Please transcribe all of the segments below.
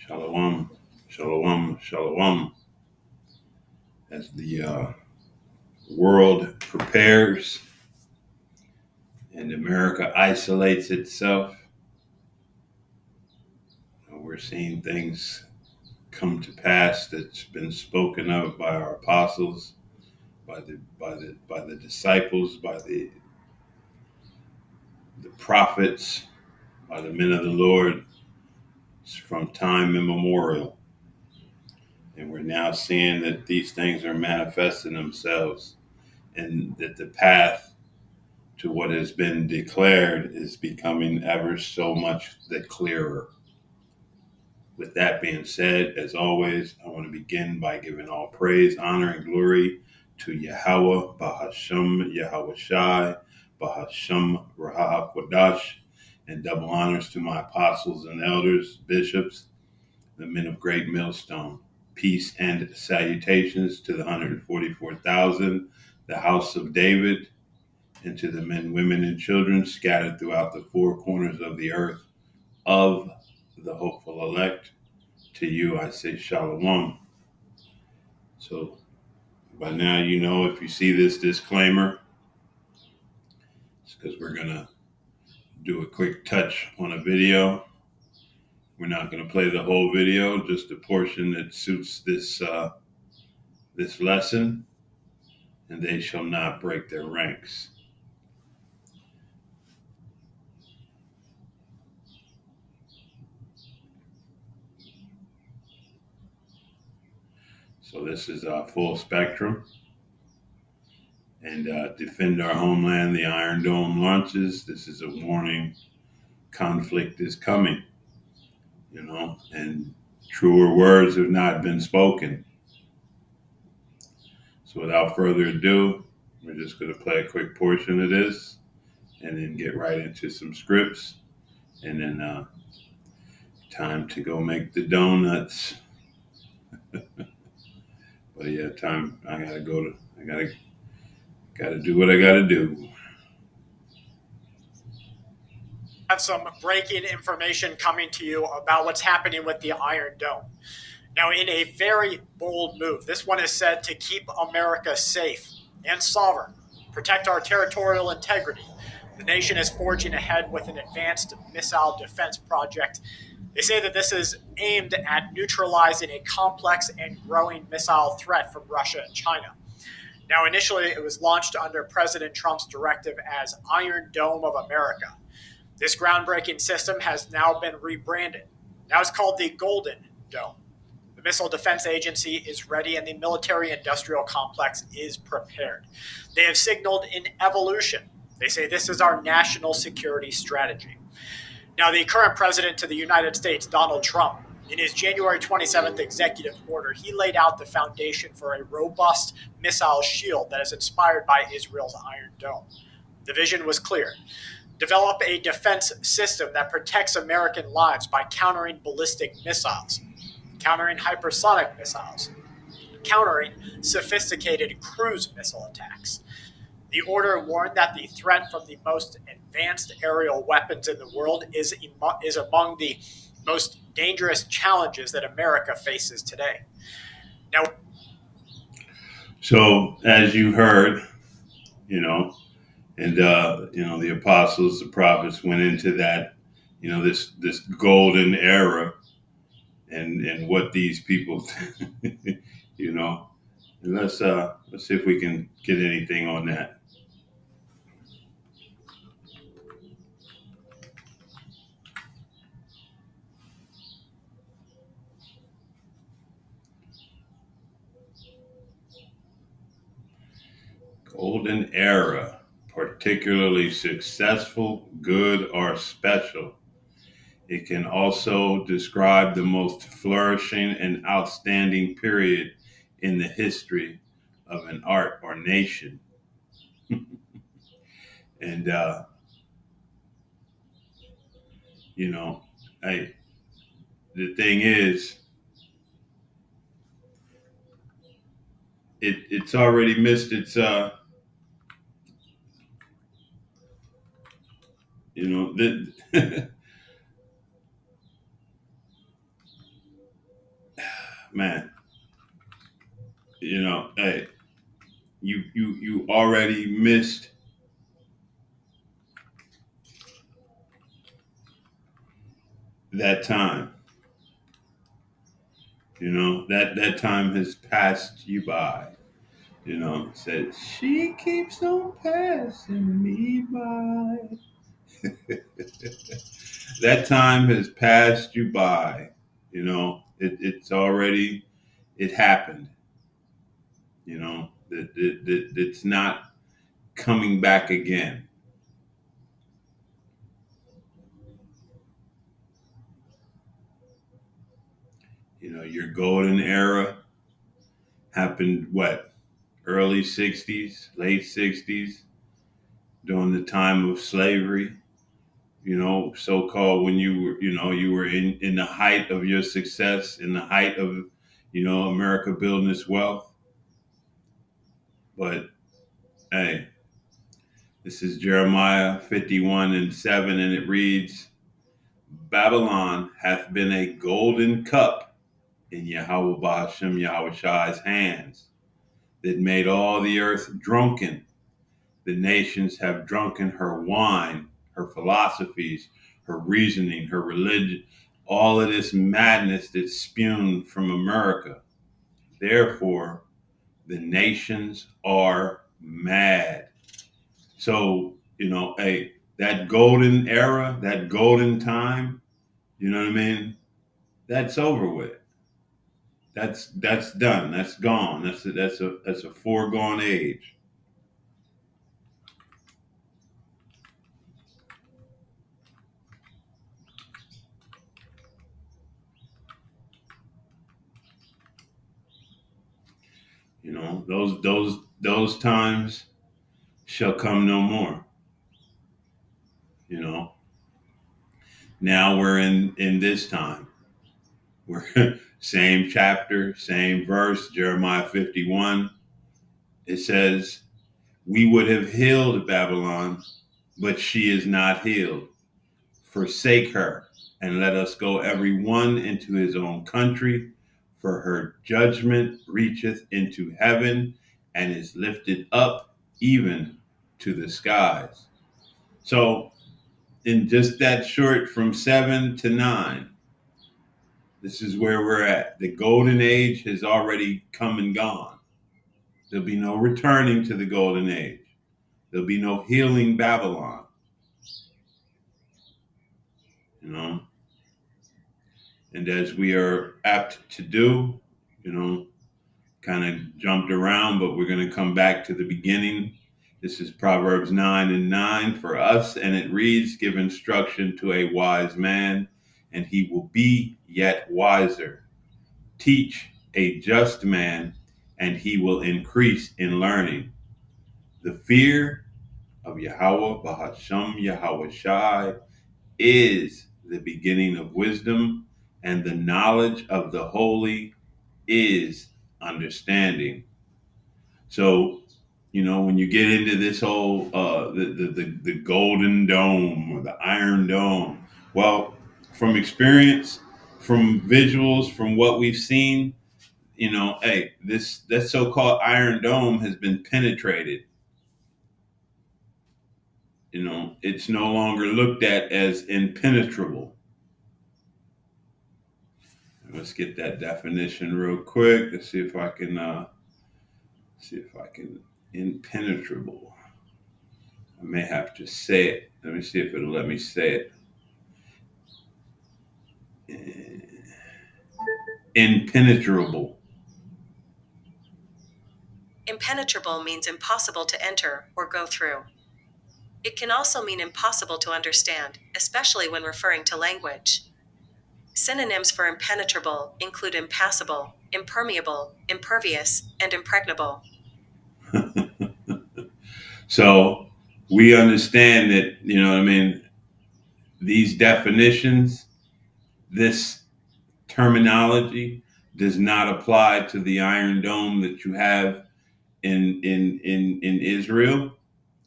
Shalom, shalom, shalom. As the world prepares and America isolates itself, we're seeing things come to pass that's been spoken of by our apostles, by the disciples, by the prophets, by the men of the Lord from time immemorial. And we're now seeing that these things are manifesting themselves and that the path to what has been declared is becoming ever so much the clearer. With that being said, as always, I want to begin by giving all praise, honor, and glory to Yahweh, Bahashem, Yahweh Shai, Bahashem, Raha Kwadash, and double honors to my apostles and elders, bishops, the men of great millstone. Peace and salutations to the 144,000, the house of David, and to the men, women, and children scattered throughout the four corners of the earth of the hopeful elect. To you, I say shalom. So by now, you know, if you see this disclaimer, it's because we're going to do a quick touch on a video. We're not going to play the whole video, just a portion that suits this lesson, and they shall not break their ranks. So this is full spectrum. And defend our homeland, the Iron Dome launches. This is a warning. Conflict is coming, and truer words have not been spoken. So without further ado, we're just going to play a quick portion of this and then get right into some scripts. And then time to go make the donuts. But yeah, I gotta do what I gotta do. Have some breaking information coming to you about what's happening with the Iron Dome. Now, in a very bold move, this one is said to keep America safe and sovereign, protect our territorial integrity. The nation is forging ahead with an advanced missile defense project. They say that this is aimed at neutralizing a complex and growing missile threat from Russia and China. Now, initially, it was launched under President Trump's directive as Iron Dome of America. This groundbreaking system has now been rebranded. Now it's called the Golden Dome. The Missile Defense Agency is ready and the military-industrial complex is prepared. They have signaled an evolution. They say this is our national security strategy. Now, the current president of the United States, Donald Trump, in his January 27th executive order, he laid out the foundation for a robust missile shield that is inspired by Israel's Iron Dome. The vision was clear. Develop a defense system that protects American lives by countering ballistic missiles, countering hypersonic missiles, countering sophisticated cruise missile attacks. The order warned that the threat from the most advanced aerial weapons in the world is among the most dangerous challenges that America faces today. Now, so as you heard, and the apostles, the prophets went into that, this golden era, and what these people, and let's see if we can get anything on that. Golden era, particularly successful, good, or special. It can also describe the most flourishing and outstanding period in the history of an art or nation. And, the thing is, it's already missed its, man, hey, you already missed that time. That time has passed you by. Said she keeps on passing me by. That time has passed you by. It's already it happened. It's not coming back again. Your golden era happened what, early 60s, late 60s, during the time of slavery, so-called, when you were in the height of your success, in the height of, America building its wealth. But hey, this is Jeremiah 51:7, and it reads, Babylon hath been a golden cup in Yahweh Bahashem Yahushai's hands, that made all the earth drunken. The nations have drunken her wine, her philosophies, her reasoning, her religion, all of this madness that's spewed from America. Therefore, the nations are mad. So, hey, that golden era, that golden time, you know what I mean? That's over with. That's done. That's gone. That's a foregone age. Those times shall come no more. You know. Now we're in this time. We're same chapter, same verse, Jeremiah 51. It says, "We would have healed Babylon, but she is not healed. Forsake her, and let us go every one into his own country, for her judgment reacheth into heaven and is lifted up even to the skies." So, in just that short, from 7 to 9, this is where we're at. The golden age has already come and gone. There'll be no returning to the golden age. There'll be no healing Babylon. You know, and as we are apt to do, kind of jumped around, but we're going to come back to the beginning. This is Proverbs 9:9 for us, and it reads, "Give instruction to a wise man, and he will be yet wiser. Teach a just man, and he will increase in learning. The fear of Yahweh Bahasham Yahweh Shai is the beginning of wisdom, and the knowledge of the holy is understanding." So, when you get into this whole the golden dome or the iron dome, well, from experience, from visuals, from what we've seen, hey, this that so-called iron dome has been penetrated. It's no longer looked at as impenetrable. Let's get that definition real quick. Let's see if I can impenetrable. I may have to say it. Let me see if it'll let me say it. Impenetrable. Impenetrable means impossible to enter or go through. It can also mean impossible to understand, especially when referring to language. Synonyms for impenetrable include impassable, impermeable, impervious, and impregnable. So we understand that, these definitions, this terminology does not apply to the Iron Dome that you have in Israel,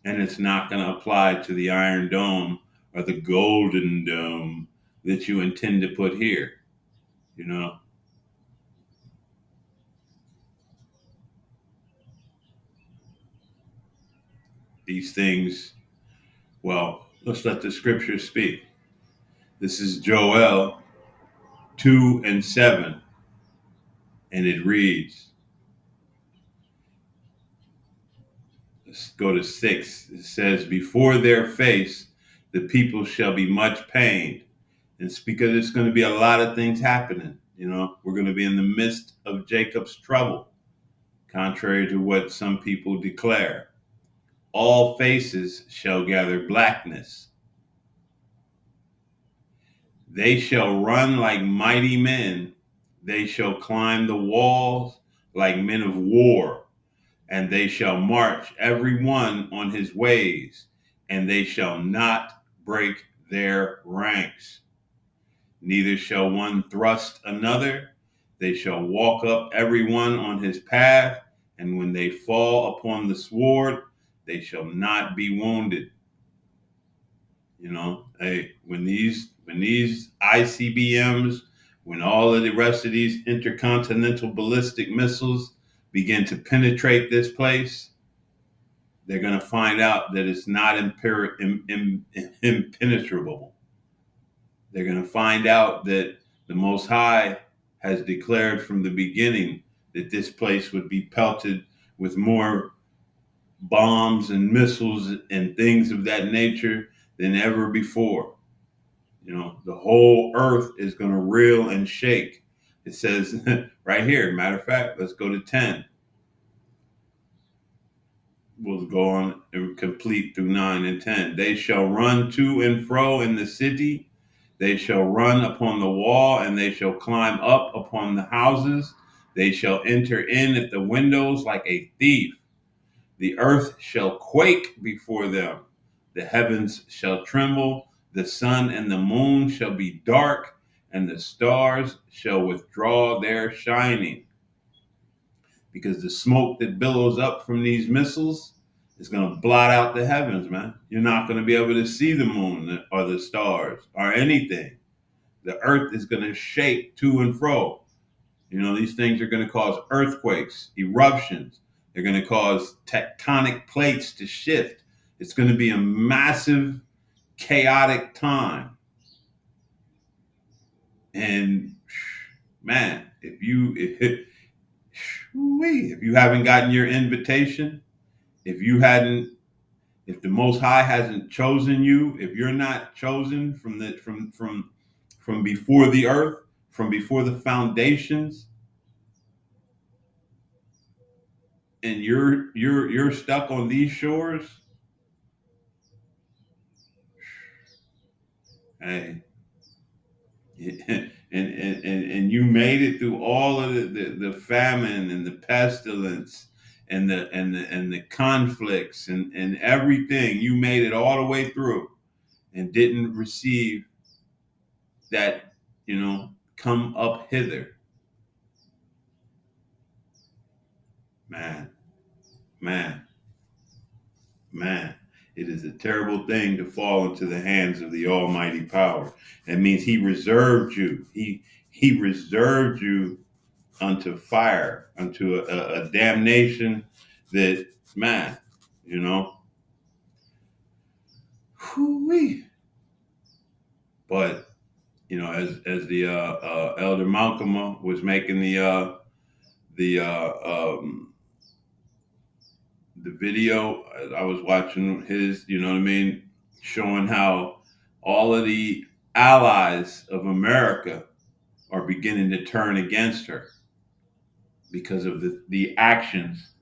and it's not going to apply to the Iron Dome or the Golden Dome that you intend to put here. these things, well, let's let the scriptures speak. This is Joel 2:7, and it reads, let's go to 6. It says, before their face, the people shall be much pained. And it's because there's going to be a lot of things happening. We're going to be in the midst of Jacob's trouble, contrary to what some people declare. All faces shall gather blackness. They shall run like mighty men. They shall climb the walls like men of war. And they shall march every one on his ways. And they shall not break their ranks. Neither shall one thrust another. They shall walk up every one on his path. And when they fall upon the sword, they shall not be wounded. Hey, when these ICBMs, when all of the rest of these intercontinental ballistic missiles begin to penetrate this place, they're going to find out that it's not impenetrable. They're going to find out that the Most High has declared from the beginning that this place would be pelted with more bombs and missiles and things of that nature than ever before. The whole earth is going to reel and shake. It says right here, matter of fact, let's go to 10. We'll go on and complete through 9 and 10. They shall run to and fro in the city. They shall run upon the wall, and they shall climb up upon the houses. They shall enter in at the windows like a thief. The earth shall quake before them. The heavens shall tremble. The sun and the moon shall be dark, and the stars shall withdraw their shining. Because the smoke that billows up from these missiles is going to blot out the heavens, man. You're not going to be able to see the moon or the stars or anything. The earth is going to shake to and fro. These things are going to cause earthquakes, eruptions. They're going to cause tectonic plates to shift. It's going to be a massive, chaotic time. And man, if you haven't gotten your invitation, if the Most High hasn't chosen you, if you're not chosen from before the earth, from before the foundations, and you're stuck on these shores, hey, and you made it through all of the famine and the pestilence and the conflicts and everything. You made it all the way through and didn't receive that, come up hither. Man, man, man. It is a terrible thing to fall into the hands of the Almighty Power. That means He reserved you. He reserved you unto fire, unto a damnation that, man, whoo-wee. But as the Elder Malcolm was making the video, I was watching his, showing how all of the allies of America are beginning to turn against her because of the actions,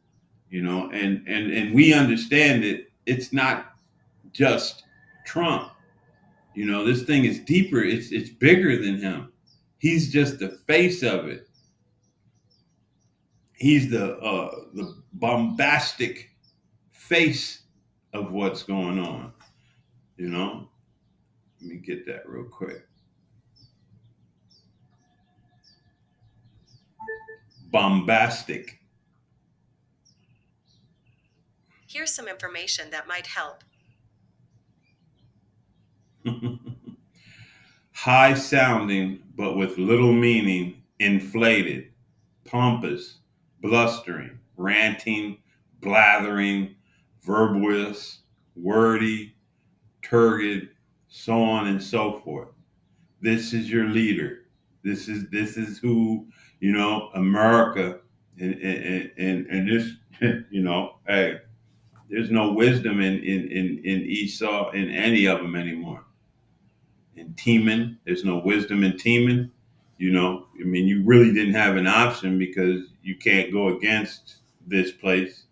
and we understand that it's not just Trump. This thing is deeper. It's bigger than him. He's just the face of it. He's the bombastic face of what's going on. Let me get that real quick. Bombastic. Here's some information that might help. High sounding, but with little meaning, inflated, pompous, blustering, ranting, blathering, verbose, wordy, turgid, so on and so forth. This is your leader. This is who, America and this, hey, there's no wisdom in Esau in any of them anymore. In Teman, there's no wisdom in Teman. You really didn't have an option because you can't go against this place.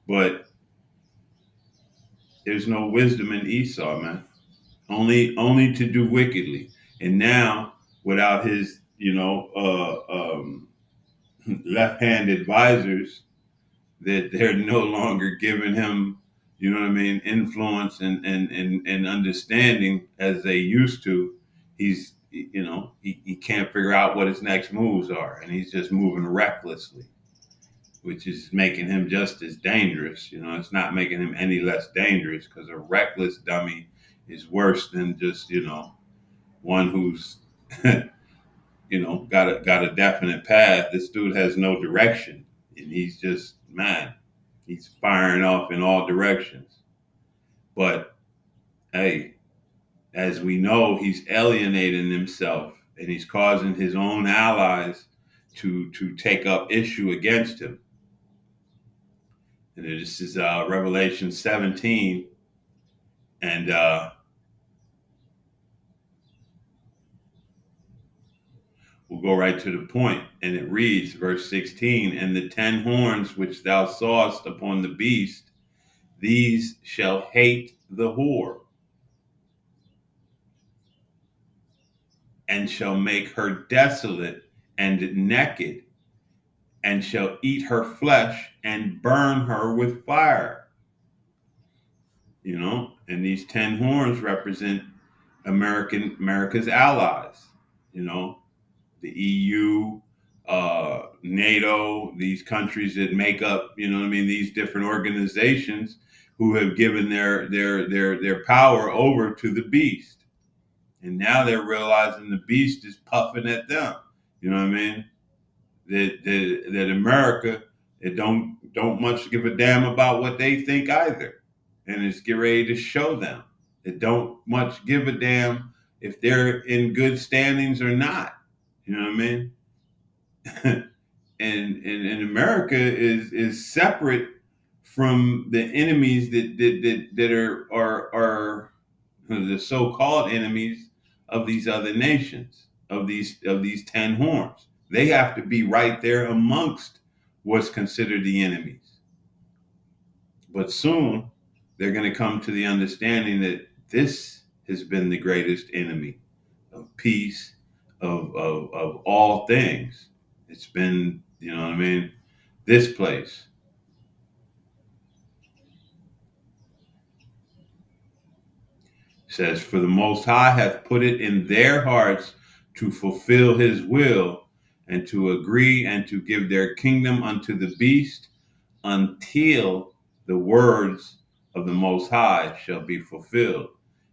But there's no wisdom in Esau, man. Only to do wickedly. And now, without his, left-hand advisors, that they're no longer giving him, influence and understanding as they used to. He's, he can't figure out what his next moves are, and he's just moving recklessly, which is making him just as dangerous. It's not making him any less dangerous, because a reckless dummy is worse than just, one who's, got a definite path. This dude has no direction, and he's just, man, he's firing off in all directions. But hey, as we know, he's alienating himself, and he's causing his own allies to take up issue against him. And this is Revelation 17, and we'll go right to the point. And it reads, verse 16, and the 10 horns which thou sawest upon the beast, these shall hate the whore, and shall make her desolate and naked, and shall eat her flesh and burn her with fire. And these 10 horns represent America's allies, the EU, NATO, these countries that make up, these different organizations who have given their power over to the beast. And now they're realizing the beast is puffing at them. You know what I mean? That America, it don't much give a damn about what they think either. And it's get ready to show them. It don't much give a damn if they're in good standings or not. You know what I mean? and America is separate from the enemies that are the so-called enemies of these other nations, of these 10 horns. They have to be right there amongst what's considered the enemies. But soon they're going to come to the understanding that this has been the greatest enemy of peace, of all things. It's been, this place. It says, for the Most High hath put it in their hearts to fulfill his will, and to agree and to give their kingdom unto the beast, until the words of the Most High shall be fulfilled.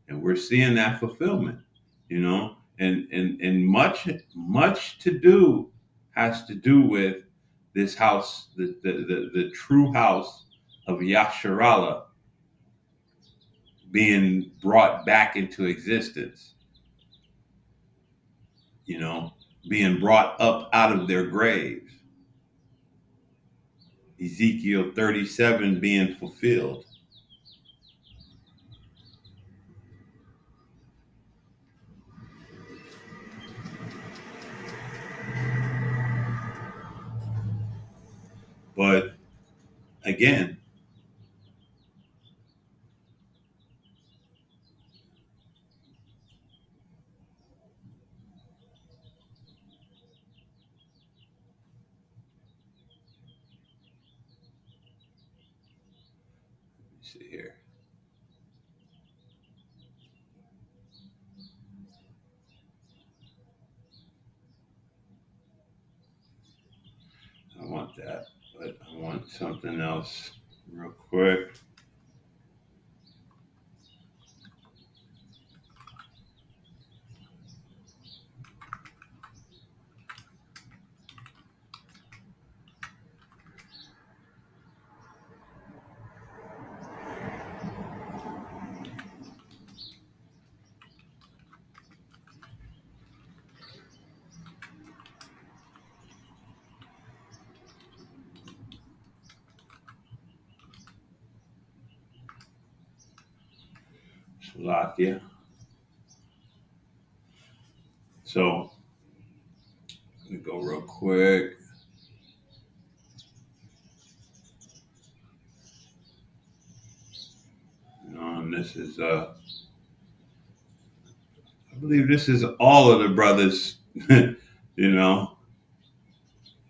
And we're seeing that fulfillment, and much to do has to do with this house, the true house of Yasharallah being brought back into existence, being brought up out of their graves. Ezekiel 37 being fulfilled. But again, let's see here. I want that, but I want something else real quick. Slovakia. So let me go real quick. And this is I believe this is all of the brothers. You know,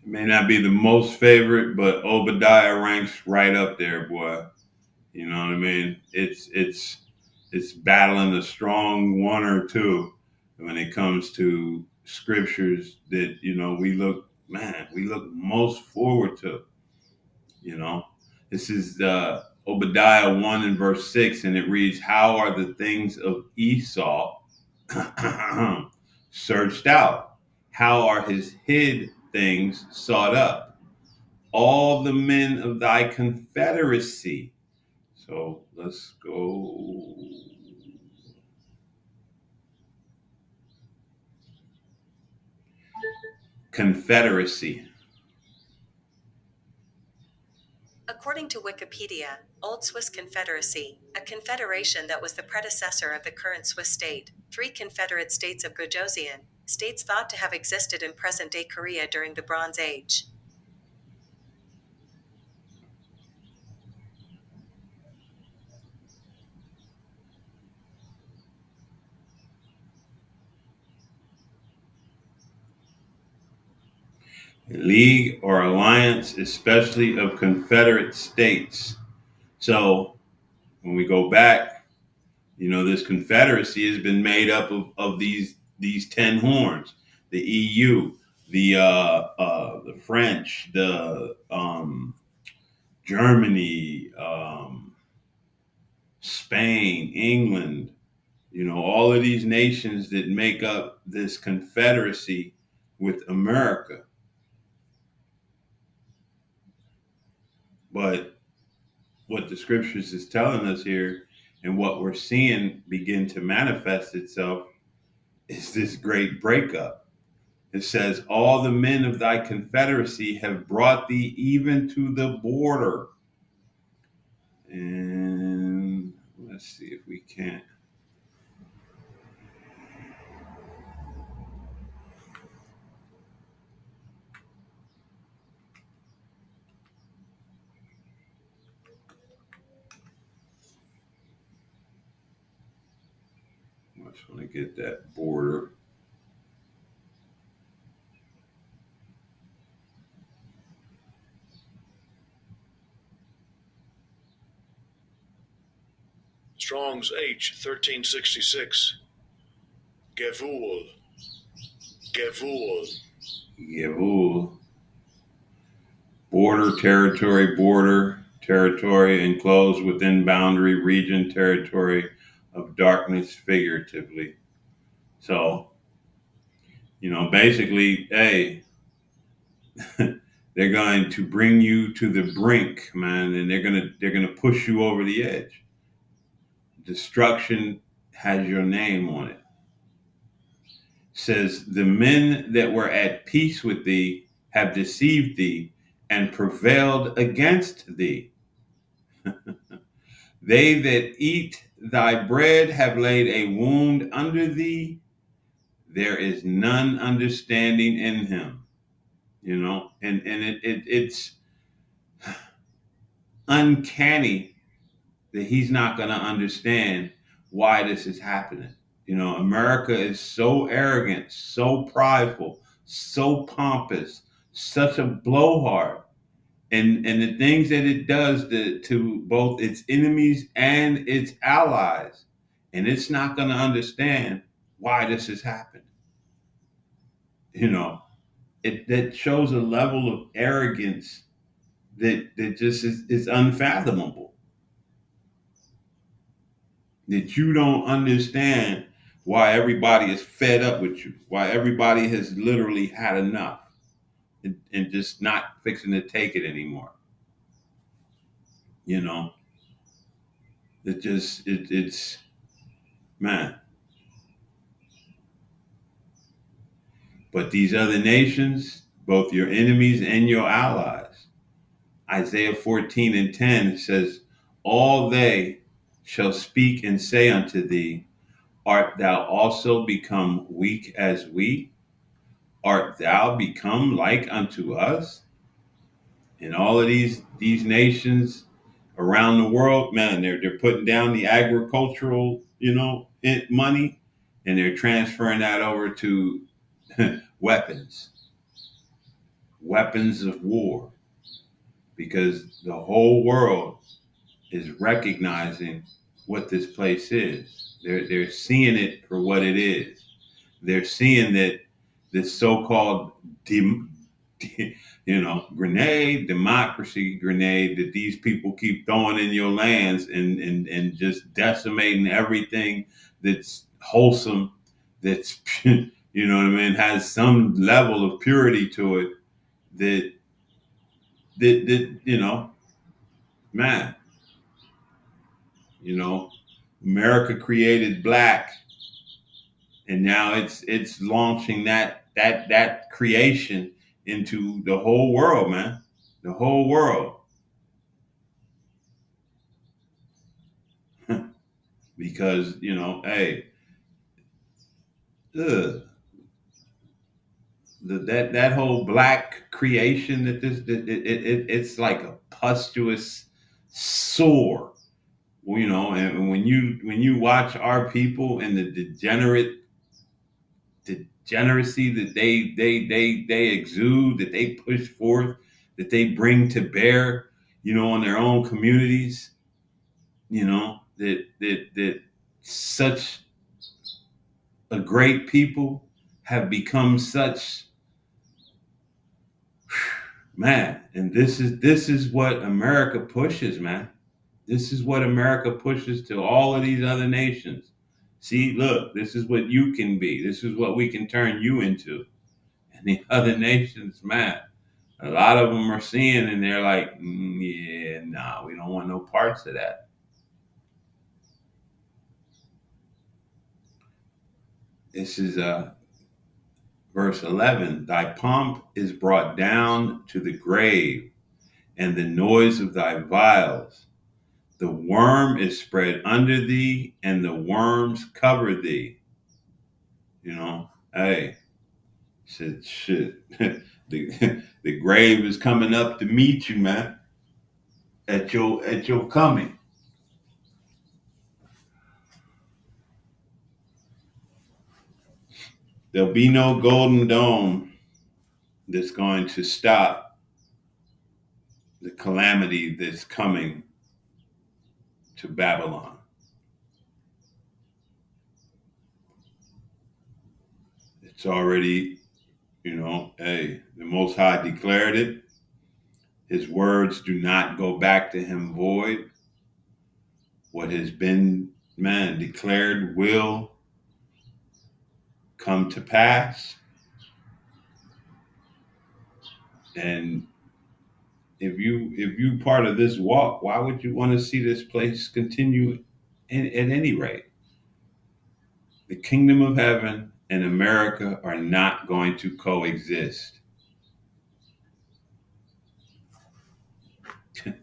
it may not be the most favorite, but Obadiah ranks right up there, boy. You know what I mean? It's battling a strong one or two when it comes to scriptures that we look most forward to. You know, this is Obadiah 1 and verse 6, and it reads, "How are the things of Esau searched out? How are his hid things sought up? All the men of thy confederacy." So let's go. Confederacy. According to Wikipedia, Old Swiss Confederacy, a confederation that was the predecessor of the current Swiss state, three confederate states of Gojosian, states thought to have existed in present-day Korea during the Bronze Age. A league or alliance, especially of confederate states. So when we go back, this confederacy has been made up of these 10 horns: the EU, the French, the Germany, Spain, England. All of these nations that make up this confederacy with America. But what the scriptures is telling us here and what we're seeing begin to manifest itself is this great breakup. It says, "All the men of thy confederacy have brought thee even to the border." And let's see if we can't. I just want to get that border. Strong's H 1366. Gevul. Gevul. Gevul. Border, territory enclosed within boundary, region, territory of darkness, figuratively. So, basically, hey, they're going to bring you to the brink, man, and they're gonna push you over the edge. Destruction has your name on it. Says, "The men that were at peace with thee have deceived thee and prevailed against thee. They that eat thy bread have laid a wound under thee. There is none understanding in him." It's uncanny that he's not going to understand why this is happening. America is so arrogant, so prideful, so pompous, such a blowhard. And the things that it does to both its enemies and its allies. And it's not going to understand why this has happened. That shows a level of arrogance that just is unfathomable. That you don't understand why everybody is fed up with you, why everybody has literally had enough and just not fixing to take it anymore. It's man. But these other nations, both your enemies and your allies, Isaiah 14 and 10 says, "All they shall speak and say unto thee, art thou also become weak as we? Art thou become like unto us? And all of these nations around the world, man, they're putting down the agricultural, money, and they're transferring that over to weapons, weapons of war, because the whole world is recognizing what this place is. They're seeing it for what it is. They're seeing that this so-called grenade, democracy grenade that these people keep throwing in your lands and just decimating everything that's wholesome, that's you know what I mean, has some level of purity to it. That man, you know, America created black, and now it's launching that creation into the whole world, man, the whole world. Because hey, ugh, that whole black creation that it's like a pustulous sore, and when you watch our people and the degeneracy that they exude, that they push forth, that they bring to bear, on their own communities, that such a great people have become such, man. And this is what America pushes, man. This is what America pushes to all of these other nations. See, look, this is what you can be. This is what we can turn you into. And the other nations, man, a lot of them are seeing, and they're like, yeah, nah, we don't want no parts of that. This is verse 11. Thy pomp is brought down to the grave, and the noise of thy vials. The worm is spread under thee, and the worms cover thee. Hey, said shit. the grave is coming up to meet you, man. At your coming. There'll be no golden dome that's going to stop the calamity that's coming to Babylon. It's already, hey, the Most High declared it. His words do not go back to him void. What has been, man, declared will come to pass. And if you part of this walk, why would you want to see this place continue at any rate? The kingdom of heaven and America are not going to coexist.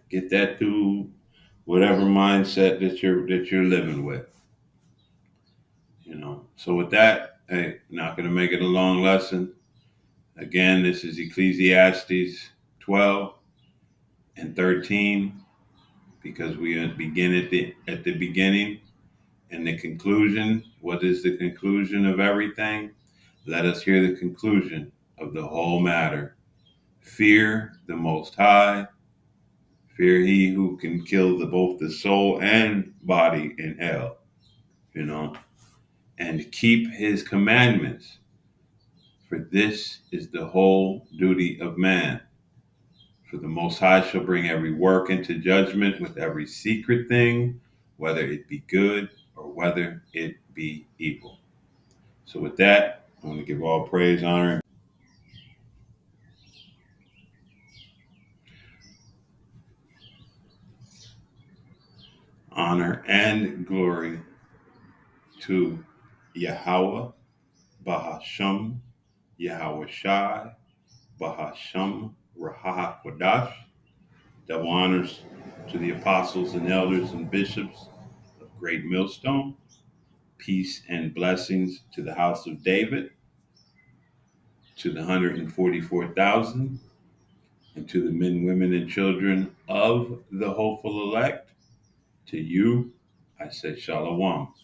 Get that through whatever mindset that you're living with. So with that, hey, not going to make it a long lesson. Again, this is Ecclesiastes 12 and 13, because we begin at the beginning and the conclusion. What is the conclusion of everything? Let us hear the conclusion of the whole matter. Fear the Most High. Fear he who can kill both the soul and body in hell. And keep his commandments. For this is the whole duty of man. For the Most High shall bring every work into judgment with every secret thing, whether it be good or whether it be evil. So with that, I want to give all praise, honor, and glory to Yahweh, Bahasham, Yahweh Shai, Bahasham, Raha Kodash. Double honors to the apostles and elders and bishops great millstone. Peace and blessings to the house of David, to the 144,000, and to the men, women, and children of the hopeful elect. To you, I say shalom.